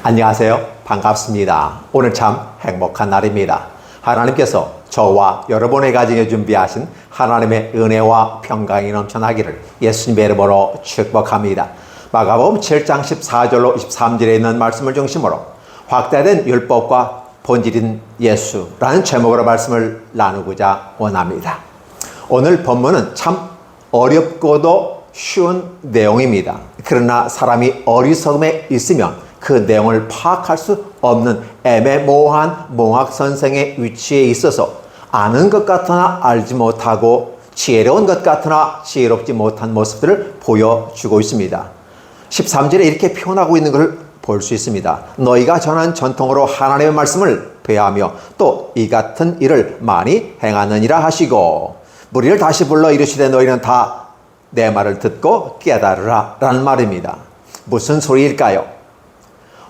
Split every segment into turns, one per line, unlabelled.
안녕하세요. 반갑습니다. 오늘 참 행복한 날입니다. 하나님께서 저와 여러분의 가정에 준비하신 하나님의 은혜와 평강이 넘쳐나기를 예수님의 이름으로 축복합니다. 마가복음 7장 14절로 23절에 있는 말씀을 중심으로 확대된 율법과 본질인 예수라는 제목으로 말씀을 나누고자 원합니다. 오늘 본문은 참 어렵고도 쉬운 내용입니다. 그러나 사람이 어리석음에 있으면 그 내용을 파악할 수 없는 애매모호한 몽학선생의 위치에 있어서 아는 것 같으나 알지 못하고 지혜로운 것 같으나 지혜롭지 못한 모습들을 보여주고 있습니다. 13절에 이렇게 표현하고 있는 것을 볼 수 있습니다. 너희가 전한 전통으로 하나님의 말씀을 배하며 또 이 같은 일을 많이 행하느니라 하시고 무리를 다시 불러 이르시되 너희는 다 내 말을 듣고 깨달으라 라는 말입니다. 무슨 소리일까요?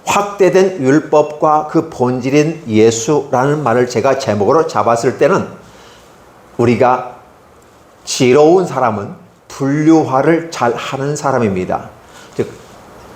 확대된 율법과 그 본질인 예수라는 말을 제가 제목으로 잡았을 때는 우리가 지혜로운 사람은 분류화를 잘 하는 사람입니다. 즉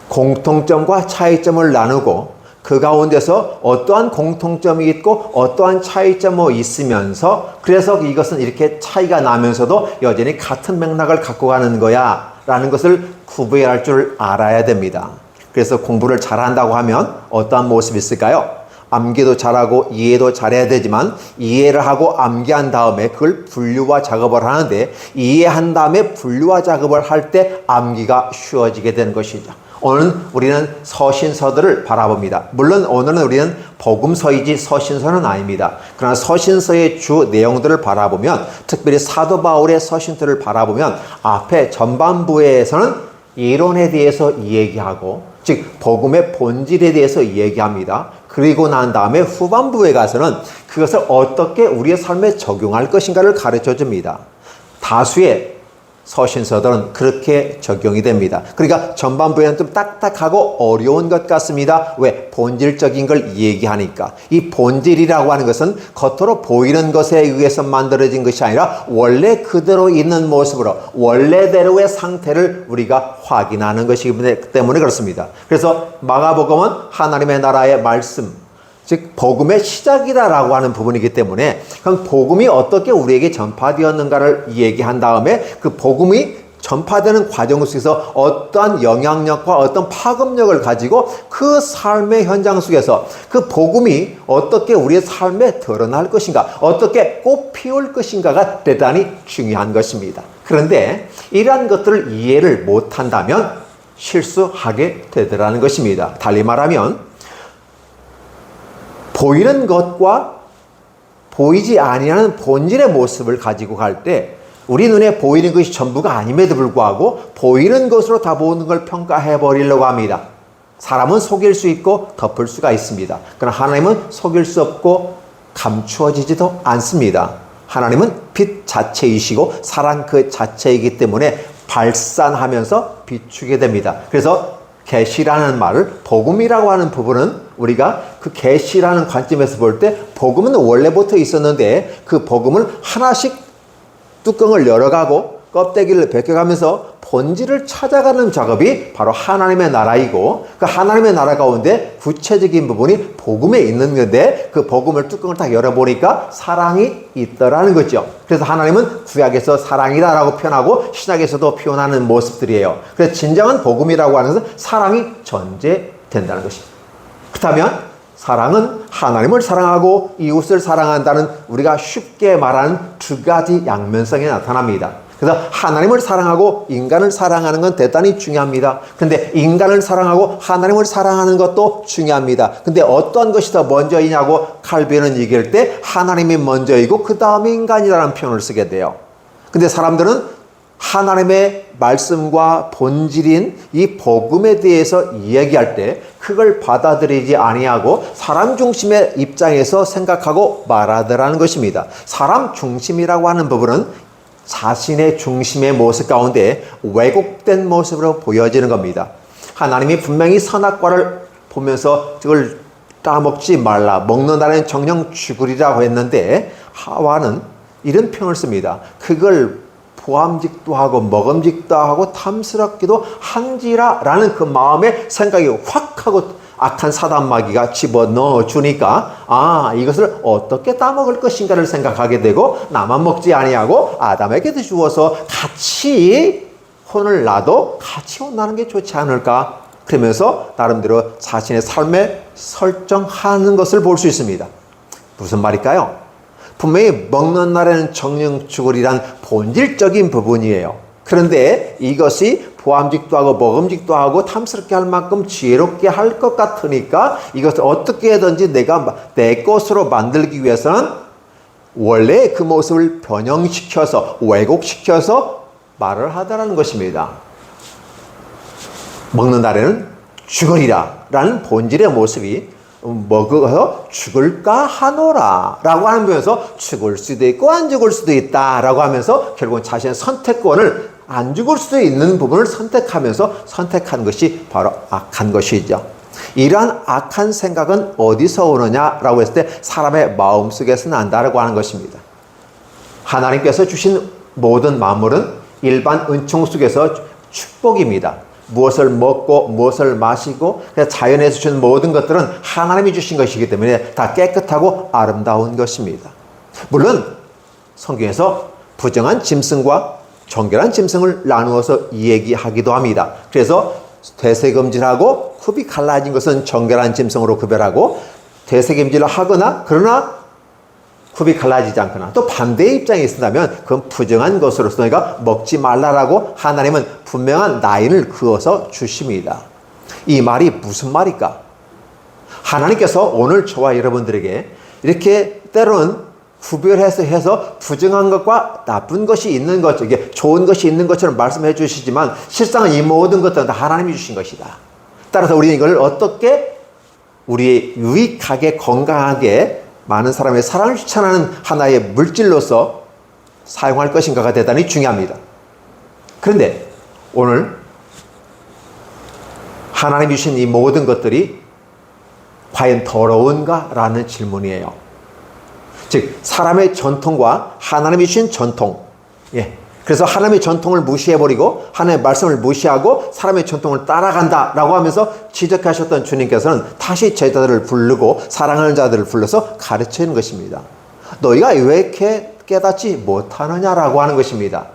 공통점과 차이점을 나누고 그 가운데서 어떠한 공통점이 있고 어떠한 차이점이 있으면서 그래서 이것은 이렇게 차이가 나면서도 여전히 같은 맥락을 갖고 가는 거야 라는 것을 구별할 줄 알아야 됩니다. 그래서 공부를 잘한다고 하면 어떠한 모습이 있을까요? 암기도 잘하고 이해도 잘해야 되지만 이해를 하고 암기한 다음에 그걸 분류화 작업을 하는데 이해한 다음에 분류화 작업을 할 때 암기가 쉬워지게 되는 것이죠. 오늘 우리는 서신서들을 바라봅니다. 물론 오늘은 우리는 복음서이지 서신서는 아닙니다. 그러나 서신서의 주 내용들을 바라보면 특별히 사도 바울의 서신들을 바라보면 앞에 전반부에서는 이론에 대해서 얘기하고 즉 복음의 본질에 대해서 얘기합니다. 그리고 난 다음에 후반부에 가서는 그것을 어떻게 우리의 삶에 적용할 것인가를 가르쳐 줍니다. 다수의 서신서들은 그렇게 적용이 됩니다. 그러니까 전반부에는 좀 딱딱하고 어려운 것 같습니다. 왜? 본질적인 걸 얘기하니까. 이 본질이라고 하는 것은 겉으로 보이는 것에 의해서 만들어진 것이 아니라 원래 그대로 있는 모습으로 원래대로의 상태를 우리가 확인하는 것이기 때문에 그렇습니다. 그래서 마가복음은 하나님의 나라의 말씀 즉 복음의 시작이다라고 하는 부분이기 때문에 그럼 복음이 어떻게 우리에게 전파되었는가를 얘기한 다음에 그 복음이 전파되는 과정 속에서 어떠한 영향력과 어떤 파급력을 가지고 그 삶의 현장 속에서 그 복음이 어떻게 우리의 삶에 드러날 것인가 어떻게 꽃 피울 것인가가 대단히 중요한 것입니다. 그런데 이러한 것들을 이해를 못한다면 실수하게 되더라는 것입니다. 달리 말하면 보이는 것과 보이지 아니하는 본질의 모습을 가지고 갈 때 우리 눈에 보이는 것이 전부가 아님에도 불구하고 보이는 것으로 다 보는 걸 평가해 버리려고 합니다. 사람은 속일 수 있고 덮을 수가 있습니다. 그러나 하나님은 속일 수 없고 감추어지지도 않습니다. 하나님은 빛 자체이시고 사랑 그 자체이기 때문에 발산하면서 비추게 됩니다. 그래서 계시라는 말을 복음이라고 하는 부분은 우리가 그 계시라는 관점에서 볼 때 복음은 원래부터 있었는데 그 복음을 하나씩 뚜껑을 열어가고 껍데기를 벗겨가면서 본질을 찾아가는 작업이 바로 하나님의 나라이고 그 하나님의 나라 가운데 구체적인 부분이 복음에 있는 건데 그 복음을 뚜껑을 딱 열어보니까 사랑이 있더라는 거죠. 그래서 하나님은 구약에서 사랑이다라고 표현하고 신약에서도 표현하는 모습들이에요. 그래서 진정한 복음이라고 하는 것은 사랑이 존재된다는 것입니다. 그렇다면 사랑은 하나님을 사랑하고 이웃을 사랑한다는 우리가 쉽게 말하는 두 가지 양면성이 나타납니다. 그래서 하나님을 사랑하고 인간을 사랑하는 건 대단히 중요합니다. 근데 인간을 사랑하고 하나님을 사랑하는 것도 중요합니다. 근데 어떤 것이 더 먼저이냐고 칼빈은 얘기할 때 하나님이 먼저이고 그 다음에 인간이라는 표현을 쓰게 돼요. 근데 사람들은 하나님의 말씀과 본질인 이 복음에 대해서 이야기할 때 그걸 받아들이지 아니하고 사람 중심의 입장에서 생각하고 말하더라는 것입니다. 사람 중심이라고 하는 부분은 자신의 중심의 모습 가운데 왜곡된 모습으로 보여지는 겁니다. 하나님이 분명히 선악과를 보면서 그걸 따먹지 말라 먹는다는 정령 죽으리라고 했는데 하와는 이런 표현을 씁니다. 그걸 보암직도 하고 먹음직도 하고 탐스럽기도 한지라 라는 그 마음의 생각이 확 하고 악한 사단 마귀가 집어넣어 주니까 이것을 어떻게 따먹을 것인가를 생각하게 되고 나만 먹지 아니하고 아담에게도 주어서 같이 혼을 나도 같이 혼나는 게 좋지 않을까? 그러면서 나름대로 자신의 삶에 설정하는 것을 볼 수 있습니다. 무슨 말일까요? 분명히 먹는 날에는 정령 죽으리란 본질적인 부분이에요. 그런데 이것이 보암직도 하고 먹음직도 하고 탐스럽게 할 만큼 지혜롭게 할 것 같으니까 이것을 어떻게 해든지 내가 내 것으로 만들기 위해서는 원래 그 모습을 변형시켜서 왜곡시켜서 말을 하더라는 것입니다. 먹는 날에는 죽으리라 라는 본질의 모습이 먹어서 죽을까 하노라 라고 하면서 죽을 수도 있고 안 죽을 수도 있다 라고 하면서 결국은 자신의 선택권을 안 죽을 수도 있는 부분을 선택하면서 선택한 것이 바로 악한 것이죠. 이러한 악한 생각은 어디서 오느냐라고 했을 때 사람의 마음속에서 난다라고 하는 것입니다. 하나님께서 주신 모든 만물은 일반 은총 속에서 축복입니다. 무엇을 먹고 무엇을 마시고 자연에서 주신 모든 것들은 하나님이 주신 것이기 때문에 다 깨끗하고 아름다운 것입니다. 물론 성경에서 부정한 짐승과 정결한 짐승을 나누어서 얘기하기도 합니다. 그래서 되새김질하고 굽이 갈라진 것은 정결한 짐승으로 구별하고 되새김질을 하거나 그러나 굽이 갈라지지 않거나 또 반대의 입장이 있다면 그건 부정한 것으로서 너희가 먹지 말라라고 하나님은 분명한 라인을 그어서 주십니다. 이 말이 무슨 말일까? 하나님께서 오늘 저와 여러분들에게 이렇게 때로는 구별해서 부정한 것과 나쁜 것이 있는 것, 이게 좋은 것이 있는 것처럼 말씀해 주시지만 실상은 이 모든 것들은 다 하나님이 주신 것이다. 따라서 우리는 이걸 어떻게 우리 유익하게 건강하게 많은 사람의 사랑을 추천하는 하나의 물질로서 사용할 것인가가 대단히 중요합니다. 그런데 오늘 하나님이 주신 이 모든 것들이 과연 더러운가라는 질문이에요. 즉 사람의 전통과 하나님이 주신 전통, 그래서 하나님의 전통을 무시해버리고 하나님의 말씀을 무시하고 사람의 전통을 따라간다라고 하면서 지적하셨던 주님께서는 다시 제자들을 부르고 사랑하는 자들을 불러서 가르치는 것입니다. 너희가 왜 이렇게 깨닫지 못하느냐라고 하는 것입니다.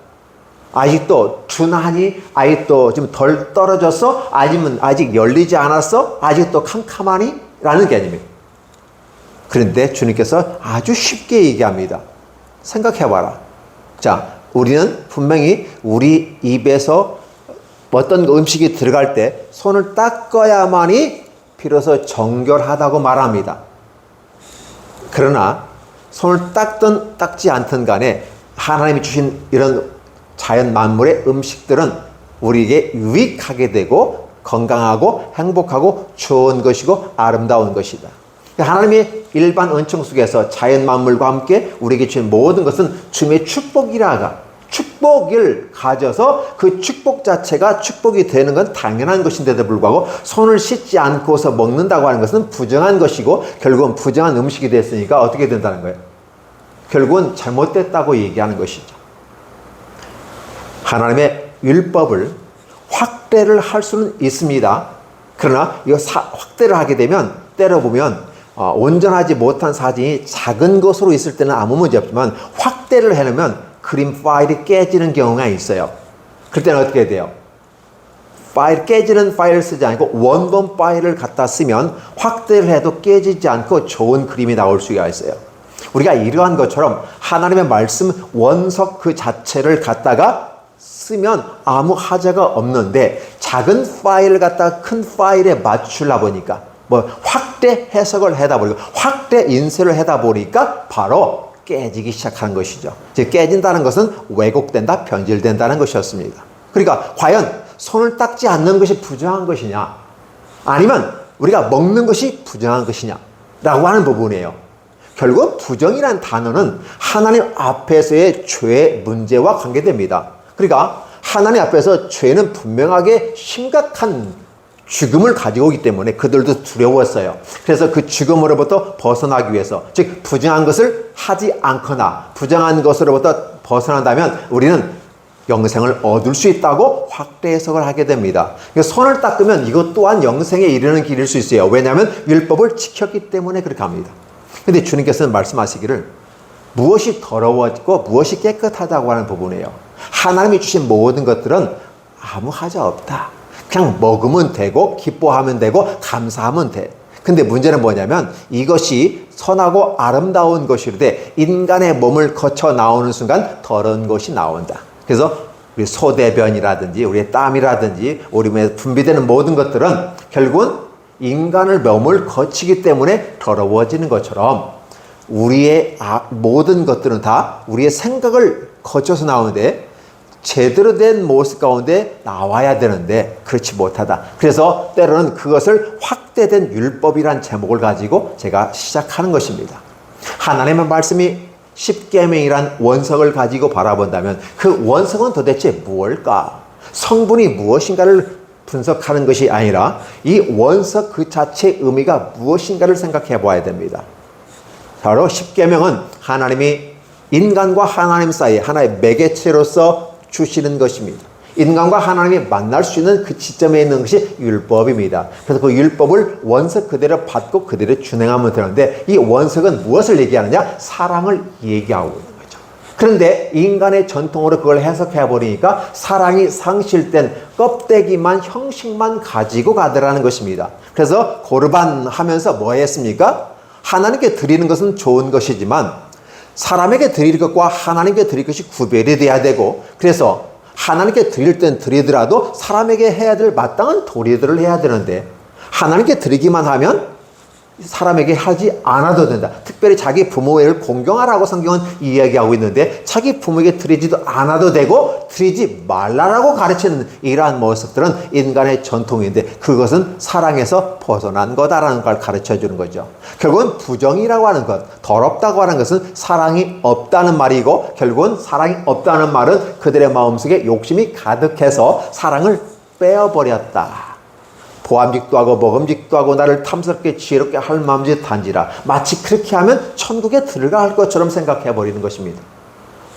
아직도 둔하니? 아직도 좀 덜 떨어졌어? 아직 열리지 않았어? 아직도 캄캄하니? 라는 개념입니다. 그런데 주님께서 아주 쉽게 얘기합니다. 생각해봐라. 자, 우리는 분명히 우리 입에서 어떤 음식이 들어갈 때 손을 닦아야만이 비로소 정결하다고 말합니다. 그러나 손을 닦든 닦지 않든 간에 하나님이 주신 이런 자연 만물의 음식들은 우리에게 유익하게 되고 건강하고 행복하고 좋은 것이고 아름다운 것이다. 하나님의 일반 은총 속에서 자연 만물과 함께 우리에게 주신 모든 것은 주님의 축복을 가져서 그 축복 자체가 축복이 되는 건 당연한 것인데도 불구하고 손을 씻지 않고서 먹는다고 하는 것은 부정한 것이고 결국은 부정한 음식이 됐으니까 어떻게 된다는 거예요? 결국은 잘못됐다고 얘기하는 것이죠. 하나님의 율법을 확대를 할 수는 있습니다. 그러나 이거 확대를 하게 되면 때려 보면 온전하지 못한 사진이 작은 것으로 있을 때는 아무 문제 없지만 확대를 해놓으면 그림 파일이 깨지는 경우가 있어요. 그럴 때는 어떻게 돼요? 깨지는 파일을 쓰지 않고 원본 파일을 갖다 쓰면 확대를 해도 깨지지 않고 좋은 그림이 나올 수가 있어요. 우리가 이러한 것처럼 하나님의 말씀 원석 그 자체를 갖다가 쓰면 아무 하자가 없는데 작은 파일을 갖다가 큰 파일에 맞추려 보니까 확대 해석을 하다 보니까 확대 인쇄를 하다 보니까 바로 깨지기 시작하는 것이죠. 즉 깨진다는 것은 왜곡된다, 변질된다는 것이었습니다. 그러니까 과연 손을 닦지 않는 것이 부정한 것이냐 아니면 우리가 먹는 것이 부정한 것이냐 라고 하는 부분이에요. 결국 부정이라는 단어는 하나님 앞에서의 죄의 문제와 관계됩니다. 그러니까 하나님 앞에서 죄는 분명하게 심각한 죽음을 가지고 오기 때문에 그들도 두려웠어요. 그래서 그 죽음으로부터 벗어나기 위해서 즉 부정한 것을 하지 않거나 부정한 것으로부터 벗어난다면 우리는 영생을 얻을 수 있다고 확대 해석을 하게 됩니다. 손을 닦으면 이것 또한 영생에 이르는 길일 수 있어요. 왜냐하면 율법을 지켰기 때문에 그렇게 합니다. 근데 주님께서는 말씀하시기를 무엇이 더러워지고 무엇이 깨끗하다고 하는 부분이에요. 하나님이 주신 모든 것들은 아무 하자 없다. 그냥 먹으면 되고 기뻐하면 되고 감사하면 돼. 근데 문제는 뭐냐면 이것이 선하고 아름다운 것이르되 인간의 몸을 거쳐 나오는 순간 더러운 것이 나온다. 그래서 우리 소대변이라든지 우리의 땀이라든지 우리 몸에 분비되는 모든 것들은 결국은 인간의 몸을 거치기 때문에 더러워지는 것처럼 우리의 모든 것들은 다 우리의 생각을 거쳐서 나오는데 제대로 된 모습 가운데 나와야 되는데 그렇지 못하다. 그래서 때로는 그것을 확대된 율법이란 제목을 가지고 제가 시작하는 것입니다. 하나님의 말씀이 십계명이란 원석을 가지고 바라본다면 그 원석은 도대체 무엇일까? 성분이 무엇인가를 분석하는 것이 아니라 이 원석 그 자체의 의미가 무엇인가를 생각해 봐야 됩니다. 바로 십계명은 하나님이 인간과 하나님 사이에 하나의 매개체로서 주시는 것입니다. 인간과 하나님이 만날 수 있는 그 지점에 있는 것이 율법입니다. 그래서 그 율법을 원석 그대로 받고 그대로 준행하면 되는데 이 원석은 무엇을 얘기하느냐? 사랑을 얘기하고 있는 거죠. 그런데 인간의 전통으로 그걸 해석해 버리니까 사랑이 상실된 껍데기만 형식만 가지고 가더라는 것입니다. 그래서 고르반 하면서 뭐 했습니까? 하나님께 드리는 것은 좋은 것이지만 사람에게 드릴 것과 하나님께 드릴 것이 구별이 돼야 되고 그래서 하나님께 드릴 땐 드리더라도 사람에게 해야 될 마땅한 도리들을 해야 되는데 하나님께 드리기만 하면 사람에게 하지 않아도 된다. 특별히 자기 부모를 공경하라고 성경은 이야기하고 있는데 자기 부모에게 드리지도 않아도 되고 드리지 말라라고 가르치는 이러한 모습들은 인간의 전통인데 그것은 사랑에서 벗어난 거다라는 걸 가르쳐 주는 거죠. 결국은 부정이라고 하는 것, 더럽다고 하는 것은 사랑이 없다는 말이고 결국은 사랑이 없다는 말은 그들의 마음속에 욕심이 가득해서 사랑을 빼어버렸다. 보암직도 하고 먹음직도 하고 나를 탐스럽게 지혜롭게 할 마음짓 단지라. 마치 그렇게 하면 천국에 들어갈 것처럼 생각해 버리는 것입니다.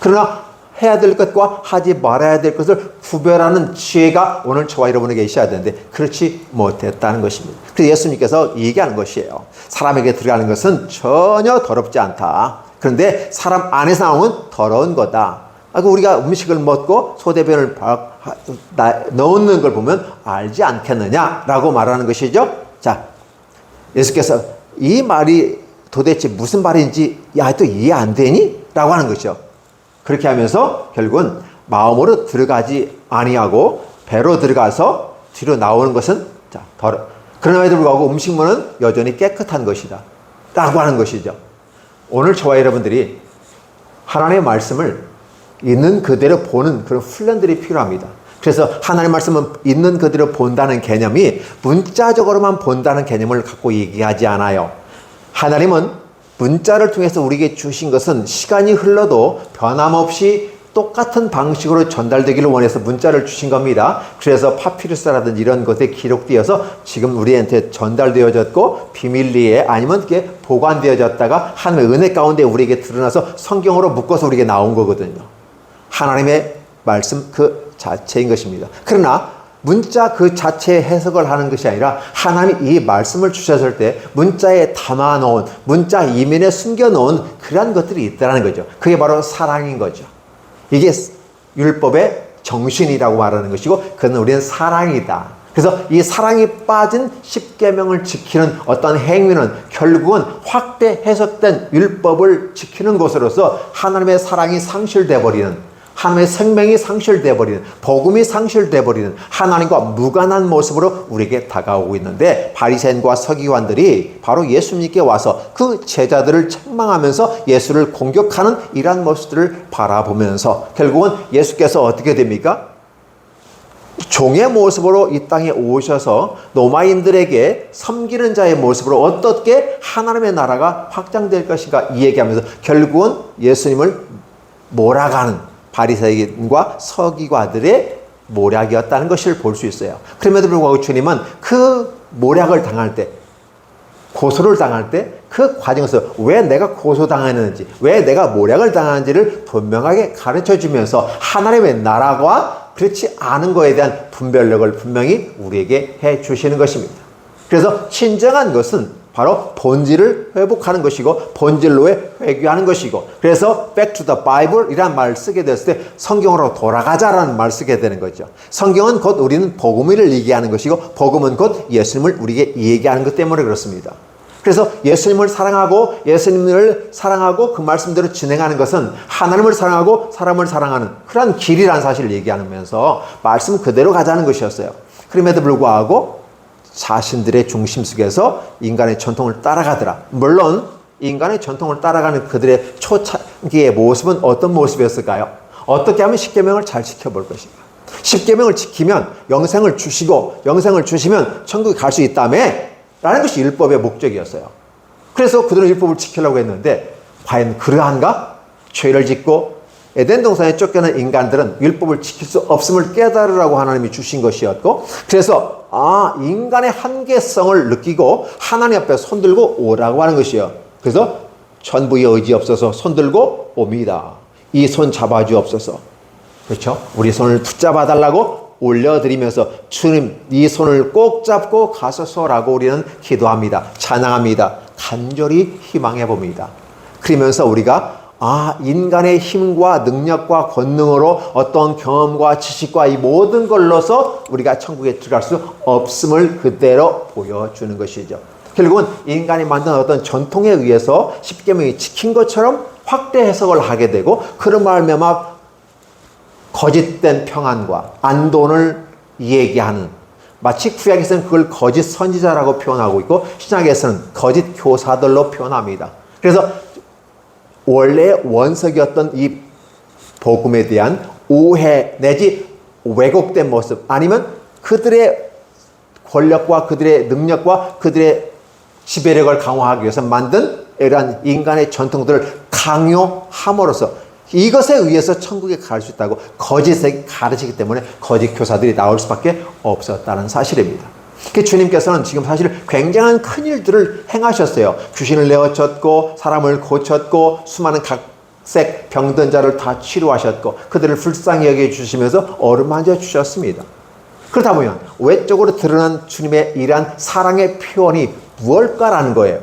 그러나 해야 될 것과 하지 말아야 될 것을 구별하는 지혜가 오늘 저와 여러분에게 있어야 되는데 그렇지 못했다는 것입니다. 그래서 예수님께서 얘기하는 것이에요. 사람에게 들어가는 것은 전혀 더럽지 않다. 그런데 사람 안에서 나오면 더러운 거다. 우리가 음식을 먹고 소대변을 넣는 걸 보면 알지 않겠느냐라고 말하는 것이죠. 자, 예수께서 이 말이 도대체 무슨 말인지 또 이해 안 되니? 라고 하는 것이죠. 그렇게 하면서 결국은 마음으로 들어가지 아니하고 배로 들어가서 뒤로 나오는 것은 그럼에도 불구하고 음식물은 여전히 깨끗한 것이다 라고 하는 것이죠. 오늘 저와 여러분들이 하나님의 말씀을 있는 그대로 보는 그런 훈련들이 필요합니다. 그래서 하나님의 말씀은 있는 그대로 본다는 개념이 문자적으로만 본다는 개념을 갖고 얘기하지 않아요. 하나님은 문자를 통해서 우리에게 주신 것은 시간이 흘러도 변함없이 똑같은 방식으로 전달되기를 원해서 문자를 주신 겁니다. 그래서 파피루스라든지 이런 것에 기록되어서 지금 우리한테 전달되어졌고 비밀리에 아니면 이렇게 보관되어졌다가 하나님의 은혜 가운데 우리에게 드러나서 성경으로 묶어서 우리에게 나온 거거든요. 하나님의 말씀 그 자체인 것입니다. 그러나 문자 그 자체의 해석을 하는 것이 아니라 하나님이 이 말씀을 주셨을 때 문자에 담아놓은 문자 이면에 숨겨놓은 그러한 것들이 있다는 거죠. 그게 바로 사랑인 거죠. 이게 율법의 정신이라고 말하는 것이고 그건 우리는 사랑이다. 그래서 이 사랑이 빠진 십계명을 지키는 어떤 행위는 결국은 확대 해석된 율법을 지키는 것으로서 하나님의 사랑이 상실돼 버리는 하나님의 생명이 상실돼 버리는 복음이 상실돼 버리는 하나님과 무관한 모습으로 우리에게 다가오고 있는데 바리새인과 서기관들이 바로 예수님께 와서 그 제자들을 책망하면서 예수를 공격하는 이러한 모습들을 바라보면서 결국은 예수께서 어떻게 됩니까? 종의 모습으로 이 땅에 오셔서 로마인들에게 섬기는 자의 모습으로 어떻게 하나님의 나라가 확장될 것인가 이 얘기하면서 결국은 예수님을 몰아가는 바리새인과 서기관들의 모략이었다는 것을 볼 수 있어요. 그럼에도 불구하고 주님은 그 모략을 당할 때, 고소를 당할 때 그 과정에서 왜 내가 고소당했는지, 왜 내가 모략을 당하는지를 분명하게 가르쳐 주면서 하나님의 나라와 그렇지 않은 것에 대한 분별력을 분명히 우리에게 해 주시는 것입니다. 그래서 진정한 것은 바로 본질을 회복하는 것이고 본질로의 회귀하는 것이고, 그래서 back to the Bible 이란 말을 쓰게 됐을 때 성경으로 돌아가자라는 말을 쓰게 되는 거죠. 성경은 곧 우리는 복음을 얘기하는 것이고 복음은 곧 예수님을 우리에게 얘기하는 것 때문에 그렇습니다. 그래서 예수님을 사랑하고 그 말씀대로 진행하는 것은 하나님을 사랑하고 사람을 사랑하는 그런 길이라는 사실을 얘기하면서 말씀 그대로 가자는 것이었어요. 그럼에도 불구하고 자신들의 중심 속에서 인간의 전통을 따라가더라. 물론 인간의 전통을 따라가는 그들의 초창기의 모습은 어떤 모습이었을까요? 어떻게 하면 십계명을 잘 지켜볼 것인가? 십계명을 지키면 영생을 주시면 천국에 갈 수 있다며 라는 것이 율법의 목적이었어요. 그래서 그들은 율법을 지키려고 했는데 과연 그러한가? 죄를 짓고 에덴 동산에 쫓겨난 인간들은 율법을 지킬 수 없음을 깨달으라고 하나님이 주신 것이었고, 그래서 인간의 한계성을 느끼고 하나님 앞에 손들고 오라고 하는 것이요. 그래서 전부의 의지 없어서 손들고 옵니다. 이 손 잡아주옵소서. 그렇죠? 우리 손을 붙잡아 달라고 올려드리면서 주님 이 손을 꼭 잡고 가소서라고 우리는 기도합니다. 찬양합니다. 간절히 희망해 봅니다. 그러면서 우리가 인간의 힘과 능력과 권능으로 어떤 경험과 지식과 이 모든 걸로서 우리가 천국에 들어갈 수 없음을 그대로 보여주는 것이죠. 결국은 인간이 만든 어떤 전통에 의해서 십계명이 지킨 것처럼 확대 해석을 하게 되고, 그런 말미암아 거짓된 평안과 안돈을 얘기하는, 마치 구약에서는 그걸 거짓 선지자라고 표현하고 있고 신약에서는 거짓 교사들로 표현합니다. 그래서 원래 원석이었던 이 복음에 대한 오해 내지 왜곡된 모습, 아니면 그들의 권력과 그들의 능력과 그들의 지배력을 강화하기 위해서 만든 이러한 인간의 전통들을 강요함으로써 이것에 의해서 천국에 갈 수 있다고 거짓에 가르치기 때문에 거짓 교사들이 나올 수밖에 없었다는 사실입니다. 주님께서는 지금 사실 굉장한 큰 일들을 행하셨어요. 귀신을 내어쳤고 사람을 고쳤고 수많은 각색 병든 자를 다 치료하셨고 그들을 불쌍히 여겨주시면서 어루만져 주셨습니다. 그렇다 보면 외적으로 드러난 주님의 이러한 사랑의 표현이 무엇일까라는 거예요.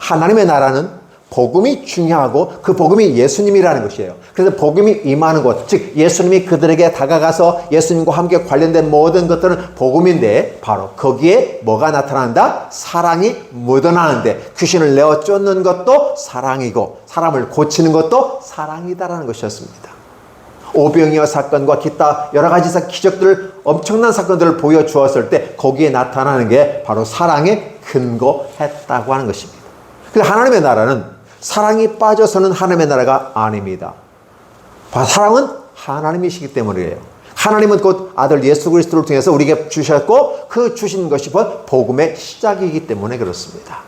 하나님의 나라는 복음이 중요하고 그 복음이 예수님이라는 것이에요. 그래서 복음이 임하는 곳, 즉 예수님이 그들에게 다가가서 예수님과 함께 관련된 모든 것들은 복음인데 바로 거기에 뭐가 나타난다? 사랑이 묻어나는데 귀신을 내어 쫓는 것도 사랑이고 사람을 고치는 것도 사랑이다라는 것이었습니다. 오병이어 사건과 기타 여러 가지 기적들, 엄청난 사건들을 보여주었을 때 거기에 나타나는 게 바로 사랑에 근거했다고 하는 것입니다. 그래서 하나님의 나라는 사랑이 빠져서는 하나님의 나라가 아닙니다. 사랑은 하나님이시기 때문이에요. 하나님은 곧 아들 예수 그리스도를 통해서 우리에게 주셨고 그 주신 것이 복음의 시작이기 때문에 그렇습니다.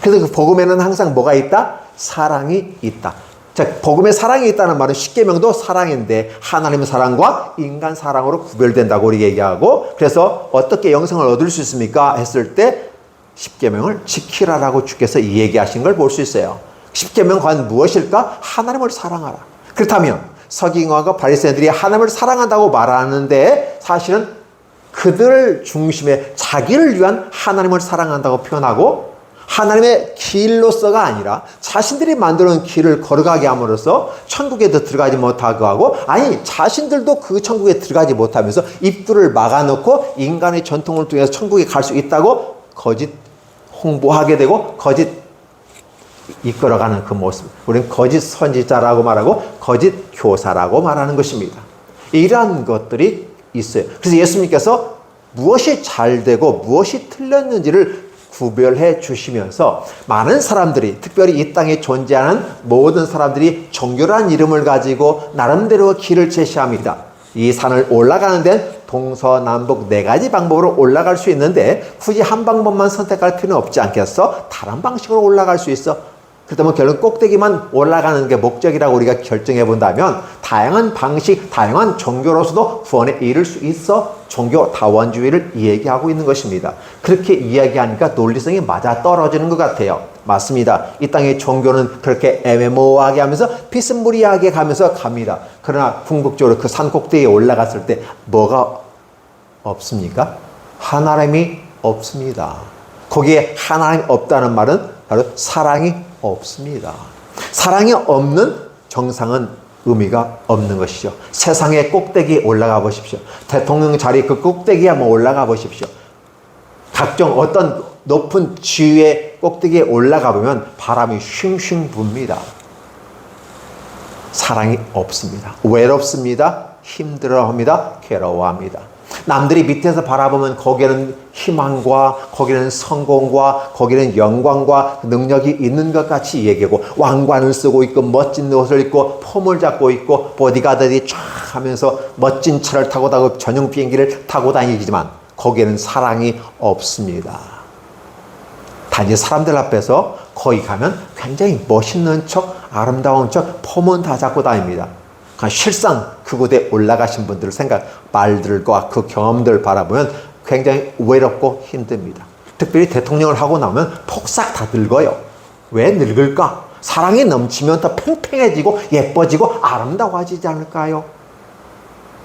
그래서 그 복음에는 항상 뭐가 있다? 사랑이 있다. 자, 복음에 사랑이 있다는 말은 십계명도 사랑인데 하나님의 사랑과 인간 사랑으로 구별된다고 우리 얘기하고, 그래서 어떻게 영생을 얻을 수 있습니까? 했을 때 십계명을 지키라라고 주께서 얘기하신 걸 볼 수 있어요. 십계명 과연 무엇일까? 하나님을 사랑하라. 그렇다면 서기관과 바리새인들이 하나님을 사랑한다고 말하는데 사실은 그들 중심에 자기를 위한 하나님을 사랑한다고 표현하고 하나님의 길로서가 아니라 자신들이 만들어놓은 길을 걸어가게 함으로써 천국에도 들어가지 못하게 하고, 아니 자신들도 그 천국에 들어가지 못하면서 입구를 막아놓고 인간의 전통을 통해서 천국에 갈 수 있다고 거짓 홍보하게 되고 거짓 이끌어가는 그 모습, 우리는 거짓 선지자라고 말하고 거짓 교사라고 말하는 것입니다. 이러한 것들이 있어요. 그래서 예수님께서 무엇이 잘되고 무엇이 틀렸는지를 구별해 주시면서 많은 사람들이, 특별히 이 땅에 존재하는 모든 사람들이 정결한 이름을 가지고 나름대로 길을 제시합니다. 이 산을 올라가는 데는 동서남북 4가지 방법으로 올라갈 수 있는데 굳이 한 방법만 선택할 필요는 없지 않겠어? 다른 방식으로 올라갈 수 있어. 그렇다면 결국 꼭대기만 올라가는 게 목적이라고 우리가 결정해 본다면 다양한 방식, 다양한 종교로서도 구원에 이를 수 있어 종교 다원주의를 얘기하고 있는 것입니다. 그렇게 이야기하니까 논리성이 맞아 떨어지는 것 같아요. 맞습니다. 이 땅의 종교는 그렇게 애매모호하게 하면서 비스무리하게 가면서 갑니다. 그러나 궁극적으로 그 산 꼭대기에 올라갔을 때 뭐가 없습니까? 하나님이 없습니다. 거기에 하나님이 없다는 말은 바로 사랑이 없습니다. 사랑이 없는 정상은 의미가 없는 것이죠. 세상의 꼭대기에 올라가 보십시오. 대통령 자리 그 꼭대기에 한번 올라가 보십시오. 각종 어떤 높은 지위의 꼭대기에 올라가 보면 바람이 쉥쉥 붑니다. 사랑이 없습니다. 외롭습니다. 힘들어합니다. 괴로워합니다. 남들이 밑에서 바라보면 거기에는 희망과 거기에는 성공과 거기에는 영광과 능력이 있는 것 같이 얘기하고 왕관을 쓰고 있고 멋진 옷을 입고 폼을 잡고 있고 보디가드들이 쫙 하면서 멋진 차를 타고 다니고 전용 비행기를 타고 다니지만 거기에는 사랑이 없습니다. 단지 사람들 앞에서 거기 가면 굉장히 멋있는 척 아름다운 척 폼은 다 잡고 다닙니다. 실상 그곳에 올라가신 분들 말들과 그 경험들을 바라보면 굉장히 외롭고 힘듭니다. 특별히 대통령을 하고 나면 폭삭 다 늙어요. 왜 늙을까? 사랑이 넘치면 더 팽팽해지고 예뻐지고 아름다워지지 않을까요?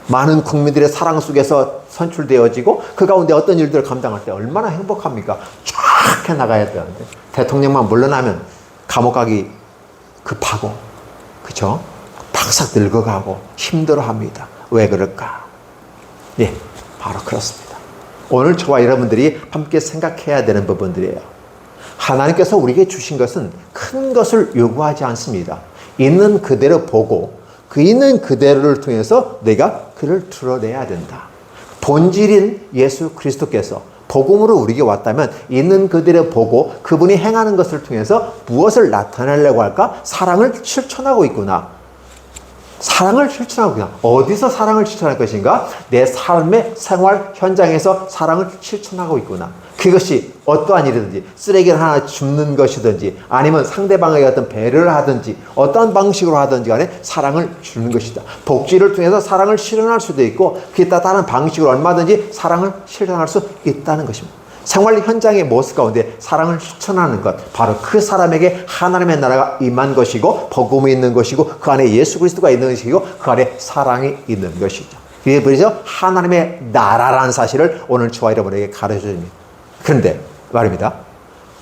많은 국민들의 사랑 속에서 선출되어지고 그 가운데 어떤 일들을 감당할 때 얼마나 행복합니까? 쫙 해나가야 되는데 대통령만 물러나면 감옥 가기 급하고 그렇죠? 팍싹 늙어가고 힘들어합니다. 왜 그럴까? 예, 바로 그렇습니다. 오늘 저와 여러분들이 함께 생각해야 되는 부분들이에요. 하나님께서 우리에게 주신 것은 큰 것을 요구하지 않습니다. 있는 그대로 보고 그 있는 그대로를 통해서 내가 그를 드러내야 된다. 본질인 예수 그리스도께서 복음으로 우리에게 왔다면 있는 그대로 보고 그분이 행하는 것을 통해서 무엇을 나타내려고 할까? 사랑을 실천하고 있구나. 사랑을 실천하고 있구나. 어디서 사랑을 실천할 것인가? 내 삶의 생활 현장에서 사랑을 실천하고 있구나. 그것이 어떠한 일이든지 쓰레기를 하나 줍는 것이든지 아니면 상대방에게 어떤 배려를 하든지 어떠한 방식으로 하든지 간에 사랑을 주는 것이다. 복지를 통해서 사랑을 실현할 수도 있고 그에 따라 다른 방식으로 얼마든지 사랑을 실현할 수 있다는 것입니다. 생활 현장의 모습 가운데 사랑을 실천하는 것, 바로 그 사람에게 하나님의 나라가 임한 것이고 복음이 있는 것이고 그 안에 예수 그리스도가 있는 것이고 그 안에 사랑이 있는 것이죠. 그래서 하나님의 나라라는 사실을 오늘 저와 여러분에게 가르쳐 줍니다. 그런데 말입니다.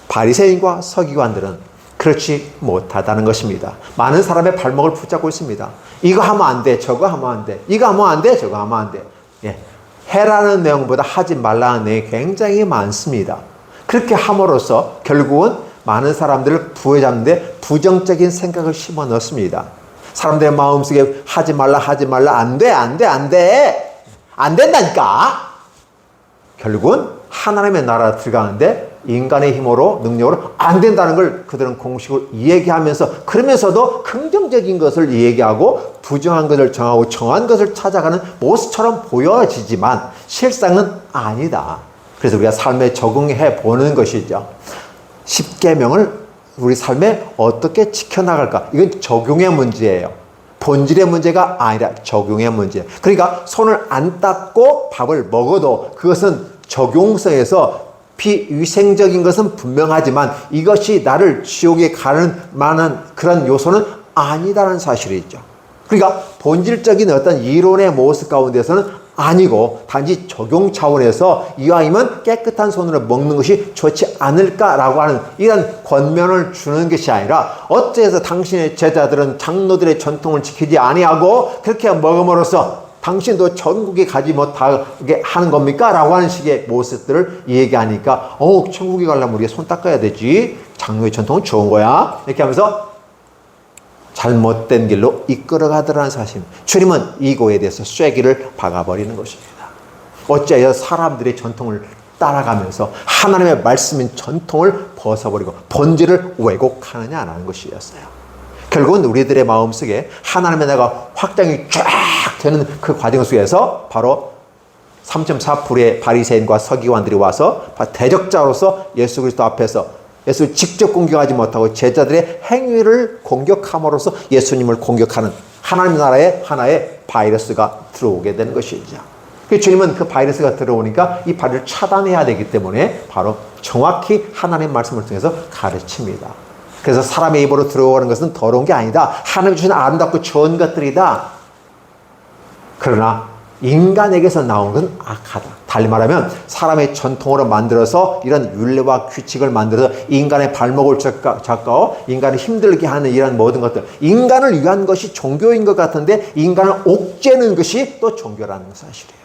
바리새인과 서기관들은 그렇지 못하다는 것입니다. 많은 사람의 발목을 붙잡고 있습니다. 이거 하면 안 돼, 저거 하면 안 돼, 이거 하면 안 돼, 저거 하면 안 돼. 예. 해라는 내용보다 하지 말라는 내용이 굉장히 많습니다. 그렇게 함으로써 결국은 많은 사람들을 부여잡는데 부정적인 생각을 심어 넣습니다. 사람들의 마음속에 하지 말라, 하지 말라, 안 돼, 안 돼, 안 돼. 안 된다니까. 결국은 하나님의 나라에 들어가는데 인간의 힘으로 능력으로 안 된다는 걸 그들은 공식으로 얘기하면서 그러면서도 긍정적인 것을 얘기하고 부정한 것을 정하고 정한 것을 찾아가는 모습처럼 보여지지만 실상은 아니다. 그래서 우리가 삶에 적응해 보는 것이죠. 10계명을 우리 삶에 어떻게 지켜나갈까? 이건 적용의 문제예요. 본질의 문제가 아니라 적용의 문제. 그러니까 손을 안 닦고 밥을 먹어도 그것은 적용성에서 비위생적인 것은 분명하지만 이것이 나를 지옥에 가는 만한 그런 요소는 아니다라는 사실이죠. 그러니까 본질적인 어떤 이론의 모습 가운데서는 아니고 단지 적용 차원에서 이왕이면 깨끗한 손으로 먹는 것이 좋지 않을까라고 하는 이런 권면을 주는 것이 아니라 어째서 당신의 제자들은 장로들의 전통을 지키지 아니하고 그렇게 먹음으로써 당신도 전국에 가지 못하게 하는 겁니까? 라고 하는 식의 모습들을 얘기하니까 천국에 가려면 우리가 손 닦아야 되지. 장로의 전통은 좋은 거야. 이렇게 하면서 잘못된 길로 이끌어가더라는 사실. 주님은 이거에 대해서 쐐기를 박아버리는 것입니다. 어째서 사람들의 전통을 따라가면서 하나님의 말씀인 전통을 벗어버리고 본질을 왜곡하느냐라는 것이었어요. 결국은 우리들의 마음속에 하나님의 나라가 확장이 쫙 되는 그 과정 속에서 바로 3.4%의 바리새인과 서기관들이 와서 대적자로서 예수 그리스도 앞에서 예수를 직접 공격하지 못하고 제자들의 행위를 공격함으로써 예수님을 공격하는 하나님 나라의 하나의 바이러스가 들어오게 되는 것이죠. 주님은 그 바이러스가 들어오니까 이 바이러스를 차단해야 되기 때문에 바로 정확히 하나님의 말씀을 통해서 가르칩니다. 그래서 사람의 입으로 들어오는 것은 더러운 게 아니다. 하나님 주신 아름답고 좋은 것들이다. 그러나 인간에게서 나오는 것은 악하다. 달리 말하면 사람의 전통으로 만들어서 이런 율례와 규칙을 만들어서 인간의 발목을 잡고 인간을 힘들게 하는 이런 모든 것들, 인간을 위한 것이 종교인 것 같은데 인간을 옥죄는 것이 또 종교라는 사실이에요.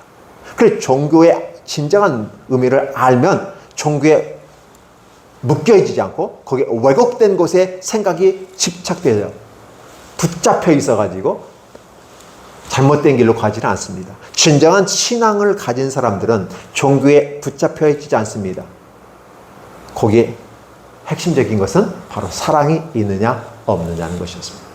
그래서 종교의 진정한 의미를 알면 종교에 묶여지지 않고 거기에 왜곡된 곳에 생각이 집착되어요. 붙잡혀 있어가지고 잘못된 길로 가지는 않습니다. 진정한 신앙을 가진 사람들은 종교에 붙잡혀 있지 않습니다. 거기에 핵심적인 것은 바로 사랑이 있느냐 없느냐는 것이었습니다.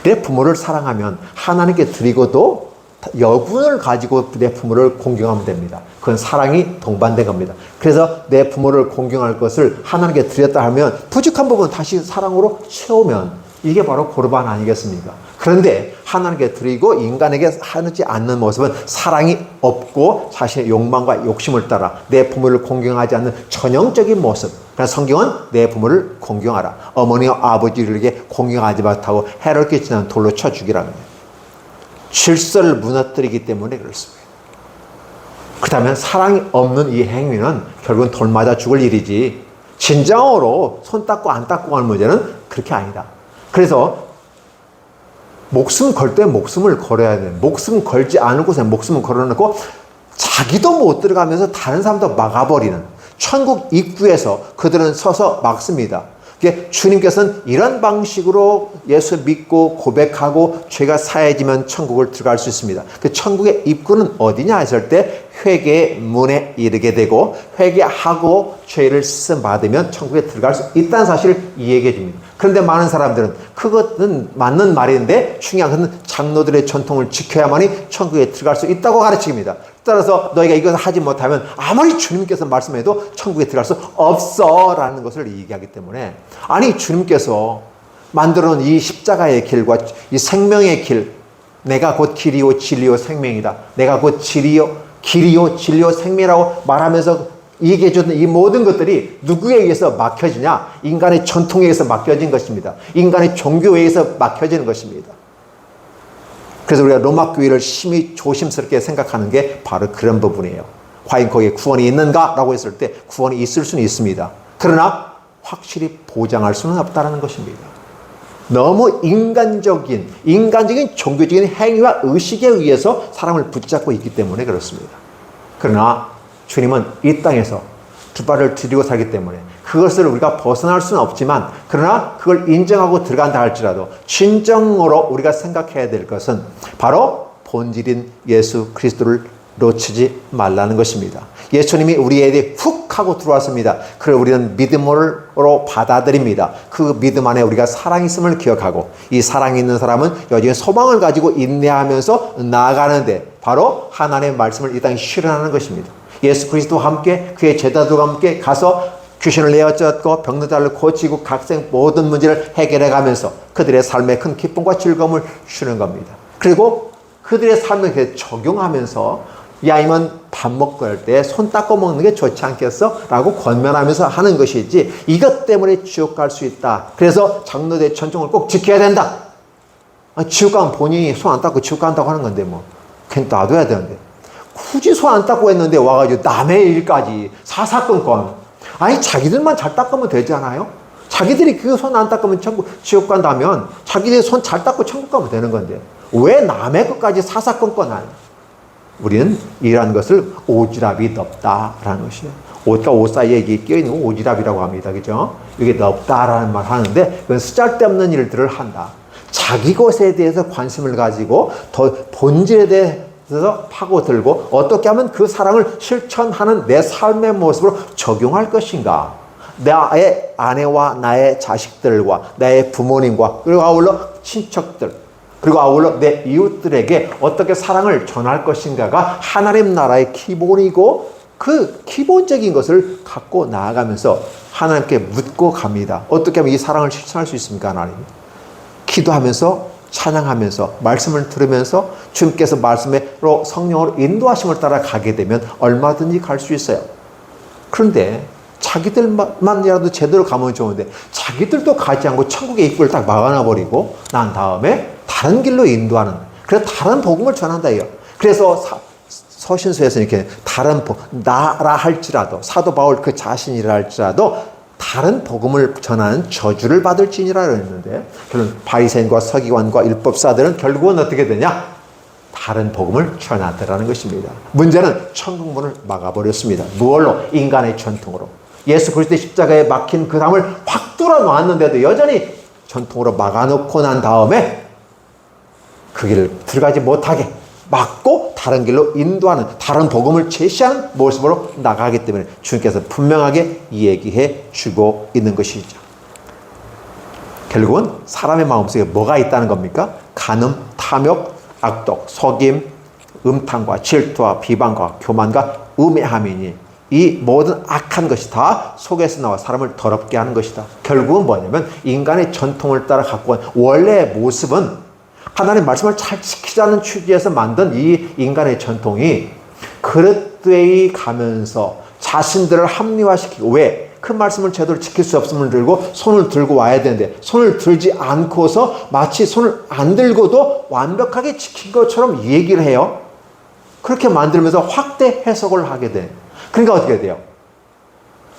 내 부모를 사랑하면 하나님께 드리고도 여분을 가지고 내 부모를 공경하면 됩니다. 그건 사랑이 동반된 겁니다. 그래서 내 부모를 공경할 것을 하나님께 드렸다 하면 부족한 부분 다시 사랑으로 채우면 이게 바로 고르반 아니겠습니까? 그런데 하나님께 드리고 인간에게 하지 않는 모습은 사랑이 없고 자신의 욕망과 욕심을 따라 내 부모를 공경하지 않는 전형적인 모습. 그래서 성경은 내 부모를 공경하라. 어머니와 아버지에게 공경하지 못하고 해를 끼치는 돌로 쳐 죽이라는 거예요. 질서를 무너뜨리기 때문에 그렇습니다. 그렇다면 사랑이 없는 이 행위는 결국은 돌 맞아 죽을 일이지 진정으로 손 닦고 안 닦고 하는 문제는 그렇게 아니다. 그래서 목숨 걸 때 목숨을 걸어야 돼. 목숨 걸지 않을 곳에 목숨을 걸어놓고 자기도 못 들어가면서 다른 사람도 막아버리는 천국 입구에서 그들은 서서 막습니다. 주님께서는 이런 방식으로 예수 믿고 고백하고 죄가 사해지면 천국을 들어갈 수 있습니다. 그 천국의 입구는 어디냐 했을 때 회개의 문에 이르게 되고 회개하고 죄를 씻음 받으면 천국에 들어갈 수 있다는 사실을 이야기해 줍니다. 그런데 많은 사람들은 그것은 맞는 말인데 중요한 것은 장로들의 전통을 지켜야만이 천국에 들어갈 수 있다고 가르칩니다. 따라서 너희가 이것을 하지 못하면 아무리 주님께서 말씀해도 천국에 들어갈 수 없어 라는 것을 얘기하기 때문에 아니 주님께서 만들어 놓은 이 십자가의 길과 이 생명의 길 내가 곧 길이요 진리요 생명이다. 내가 곧 길이요 진리요 생명이라고 말하면서 얘기해 주는 이 모든 것들이 누구에 의해서 막혀지냐? 인간의 전통에 의해서 막혀진 것입니다. 인간의 종교에 의해서 막혀지는 것입니다. 그래서 우리가 로마 교회를 심히 조심스럽게 생각하는 게 바로 그런 부분이에요. 과연 거기에 구원이 있는가라고 했을 때 구원이 있을 수는 있습니다. 그러나 확실히 보장할 수는 없다는 것입니다. 너무 인간적인 종교적인 행위와 의식에 의해서 사람을 붙잡고 있기 때문에 그렇습니다. 그러나 주님은 이 땅에서 두 발을 들이고 살기 때문에 그것을 우리가 벗어날 수는 없지만 그러나 그걸 인정하고 들어간다 할지라도 진정으로 우리가 생각해야 될 것은 바로 본질인 예수 그리스도를 놓치지 말라는 것입니다. 예수님이 우리에게 훅 하고 들어왔습니다. 그걸 우리는 믿음으로 받아들입니다. 그 믿음 안에 우리가 사랑이 있음을 기억하고 이 사랑이 있는 사람은 여전히 소망을 가지고 인내하면서 나아가는데 바로 하나님의 말씀을 이 땅에 실현하는 것입니다. 예수 그리스도와 함께 그의 제자들과 함께 가서 귀신을 내어쫓고 병든 자를 고치고 각생 모든 문제를 해결해 가면서 그들의 삶에 큰 기쁨과 즐거움을 주는 겁니다. 그리고 그들의 삶을 적용하면서 야임은 밥 먹고 할 때 손 닦고 먹는 게 좋지 않겠어? 라고 권면하면서 하는 것이지 이것 때문에 지옥 갈 수 있다. 그래서 장로대 전통을 꼭 지켜야 된다. 지옥 가면 본인이 손 안 닦고 지옥 간다고 하는 건데 뭐 그냥 놔둬야 되는데 굳이 손 안 닦고 했는데 와가지고 남의 일까지 사사건건 아니 자기들만 잘 닦으면 되잖아요. 자기들이 그 손 안 닦으면 지옥 간다면 자기들이 손 잘 닦고 천국 가면 되는 건데 왜 남의 것까지 사사건건 하냐. 우리는 이러한 것을 오지랖이 넓다라는 것이에요. 옷과 옷 사이에 이게 껴있는 거 오지랖이라고 합니다. 그죠? 이게 넓다라는 말 하는데 그건 쓰잘데없는 일들을 한다. 자기 것에 대해서 관심을 가지고 더 본질에 대해서 파고들고 어떻게 하면 그 사랑을 실천하는 내 삶의 모습으로 적용할 것인가. 나의 아내와 나의 자식들과 나의 부모님과 그리고 아울러 친척들 그리고 아울러 내 이웃들에게 어떻게 사랑을 전할 것인가가 하나님 나라의 기본이고 그 기본적인 것을 갖고 나아가면서 하나님께 묻고 갑니다. 어떻게 하면 이 사랑을 실천할 수 있습니까, 하나님? 기도하면서, 찬양하면서, 말씀을 들으면서 주님께서 말씀으로 성령으로 인도하심을 따라 가게 되면 얼마든지 갈 수 있어요. 그런데 자기들만이라도 제대로 가면 좋은데 자기들도 가지 않고 천국의 입구를 딱 막아놔버리고 난 다음에 다른 길로 인도하는, 그래서 다른 복음을 전한다. 그래서 서신서에서 이렇게 나라 할지라도, 사도 바울 그 자신이라 할지라도 다른 복음을 전하는 저주를 받을지니라 했는데, 결국 바리새인과 서기관과 율법사들은 결국은 어떻게 되냐? 다른 복음을 전하더라는 것입니다. 문제는 천국 문을 막아버렸습니다. 무엇로? 인간의 전통으로. 예수 그리스도의 십자가에 막힌 그 담을 확 뚫어 놓았는데도 여전히 전통으로 막아놓고 난 다음에 그 길을 들어가지 못하게 막고 다른 길로 인도하는, 다른 복음을 제시하는 모습으로 나가기 때문에 주님께서 분명하게 얘기해 주고 있는 것이죠. 결국은 사람의 마음속에 뭐가 있다는 겁니까? 간음, 탐욕, 악독, 속임, 음탕과 질투와 비방과 교만과 음해함이니 이 모든 악한 것이 다 속에서 나와 사람을 더럽게 하는 것이다. 결국은 뭐냐면 인간의 전통을 따라 갖고 온 원래의 모습은 하나님의 말씀을 잘 지키자는 취지에서 만든 이 인간의 전통이 그릇되이 가면서 자신들을 합리화시키고, 왜? 그 말씀을 제대로 지킬 수 없음을 들고 손을 들고 와야 되는데 손을 들지 않고서 마치 손을 안 들고도 완벽하게 지킨 것처럼 얘기를 해요. 그렇게 만들면서 확대 해석을 하게 돼. 그러니까 어떻게 돼요?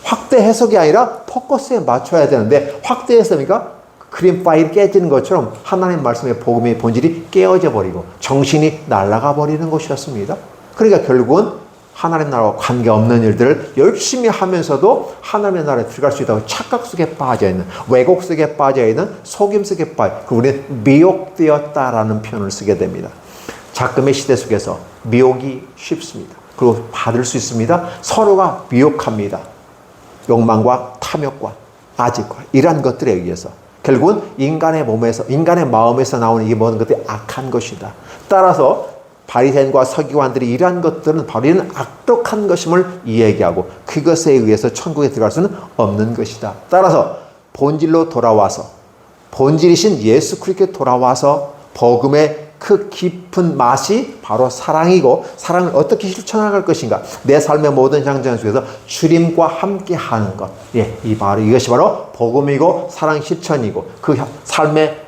확대 해석이 아니라 포커스에 맞춰야 되는데 확대 해석이니까 그림 파일이 깨지는 것처럼 하나님 말씀의 복음의 본질이 깨어져 버리고 정신이 날아가 버리는 것이었습니다. 그러니까 결국은 하나님 나라와 관계없는 일들을 열심히 하면서도 하나님의 나라에 들어갈 수 있다고 착각 속에 빠져있는, 왜곡 속에 빠져있는, 속임 속에 우리는 미혹되었다라는 표현을 쓰게 됩니다. 작금의 시대 속에서 미혹이 쉽습니다. 그리고 받을 수 있습니다. 서로가 미혹합니다. 욕망과 탐욕과 아집과 이러한 것들에 의해서 결국은 인간의 몸에서, 인간의 마음에서 나오는 이 모든 것들이 악한 것이다. 따라서 바리새인과 서기관들이 이러한 것들은 바로 이런 악독한 것임을 얘기하고 그것에 의해서 천국에 들어갈 수는 없는 것이다. 따라서 본질로 돌아와서, 본질이신 예수 그리스도께 돌아와서 복음의 그 깊은 맛이 바로 사랑이고, 사랑을 어떻게 실천할 것인가, 내 삶의 모든 현장 속에서 주님과 함께 하는 것, 이것이 바로 복음이고 사랑 실천이고 그 삶의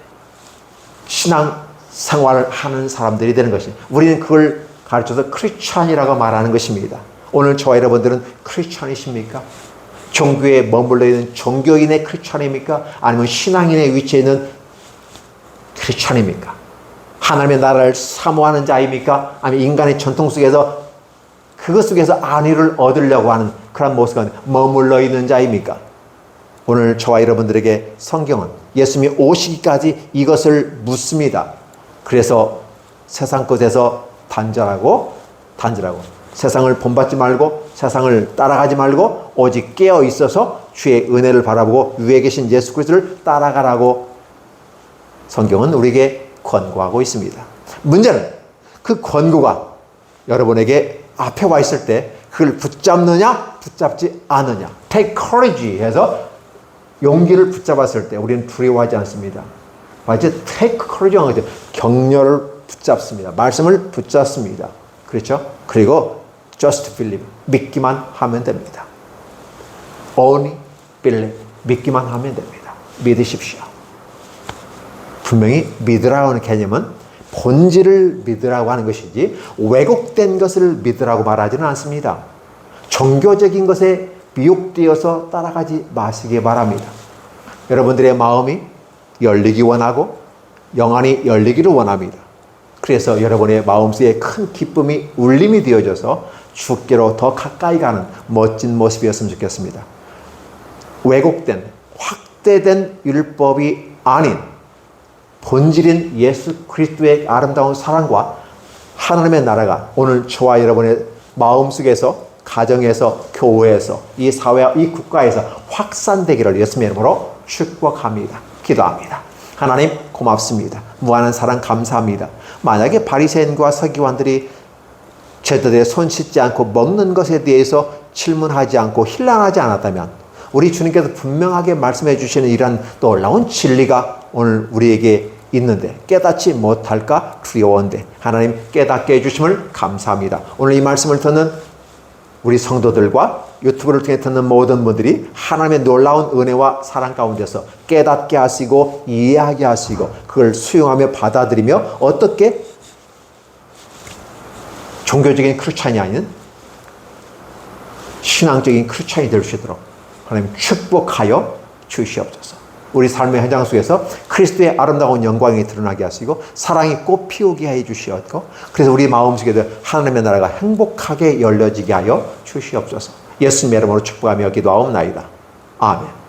신앙 생활을 하는 사람들이 되는 것이, 우리는 그걸 가르쳐서 크리스찬이라고 말하는 것입니다. 오늘 저와 여러분들은 크리스찬이십니까? 종교에 머물러 있는 종교인의 크리스찬입니까? 아니면 신앙인의 위치에 있는 크리스찬입니까? 하나님의 나라를 사모하는 자입니까? 아니면 인간의 전통 속에서 그것 속에서 안위를 얻으려고 하는 그런 모습에 머물러 있는 자입니까? 오늘 저와 여러분들에게 성경은 예수님이 오시기까지 이것을 묻습니다. 그래서 세상 것에서 단절하고 세상을 본받지 말고 세상을 따라가지 말고 오직 깨어 있어서 주의 은혜를 바라보고 위에 계신 예수 그리스도를 따라가라고 성경은 우리에게 권고하고 있습니다. 문제는 그 권고가 여러분에게 앞에 와 있을 때 그걸 붙잡느냐 붙잡지 않느냐. Take courage 해서 용기를 붙잡았을 때 우리는 두려워하지 않습니다. 이제 take courage한 거죠. 격려를 붙잡습니다. 말씀을 붙잡습니다. 그렇죠? 그리고 just believe, 믿기만 하면 됩니다. Only believe, 믿기만 하면 됩니다. 믿으십시오. 분명히 믿으라고 하는 개념은 본질을 믿으라고 하는 것이지 왜곡된 것을 믿으라고 말하지는 않습니다. 종교적인 것에 미혹되어서 따라가지 마시기 바랍니다. 여러분들의 마음이 열리기 원하고 영안이 열리기를 원합니다. 그래서 여러분의 마음속에 큰 기쁨이 울림이 되어져서 주께로 더 가까이 가는 멋진 모습이었으면 좋겠습니다. 왜곡된 확대된 율법이 아닌 본질인 예수 그리스도의 아름다운 사랑과 하나님의 나라가 오늘 저와 여러분의 마음속에서, 가정에서, 교회에서, 이 사회와 이 국가에서 확산되기를 예수님의 이름으로 축복합니다. 기도합니다. 하나님 고맙습니다. 무한한 사랑 감사합니다. 만약에 바리새인과 서기관들이 제자들의 손 씻지 않고 먹는 것에 대해서 질문하지 않고 힐난하지 않았다면 우리 주님께서 분명하게 말씀해 주시는 이러한 놀라운 진리가 오늘 우리에게 있는데 깨닫지 못할까 두려워한데 하나님 깨닫게 해주심을 감사합니다. 오늘 이 말씀을 듣는 우리 성도들과 유튜브를 통해 듣는 모든 분들이 하나님의 놀라운 은혜와 사랑 가운데서 깨닫게 하시고 이해하게 하시고 그걸 수용하며 받아들이며 어떻게 종교적인 크리스찬이 아닌 신앙적인 크리스찬이 될 수 있도록 하나님 축복하여 주시옵소서. 우리 삶의 현장 속에서 그리스도의 아름다운 영광이 드러나게 하시고 사랑이 꽃 피우게 해 주시옵고 그래서 우리 마음속에도 하나님의 나라가 행복하게 열려지게 하여 주시옵소서. 예수님의 이름으로 축복하며 기도하옵나이다. 아멘.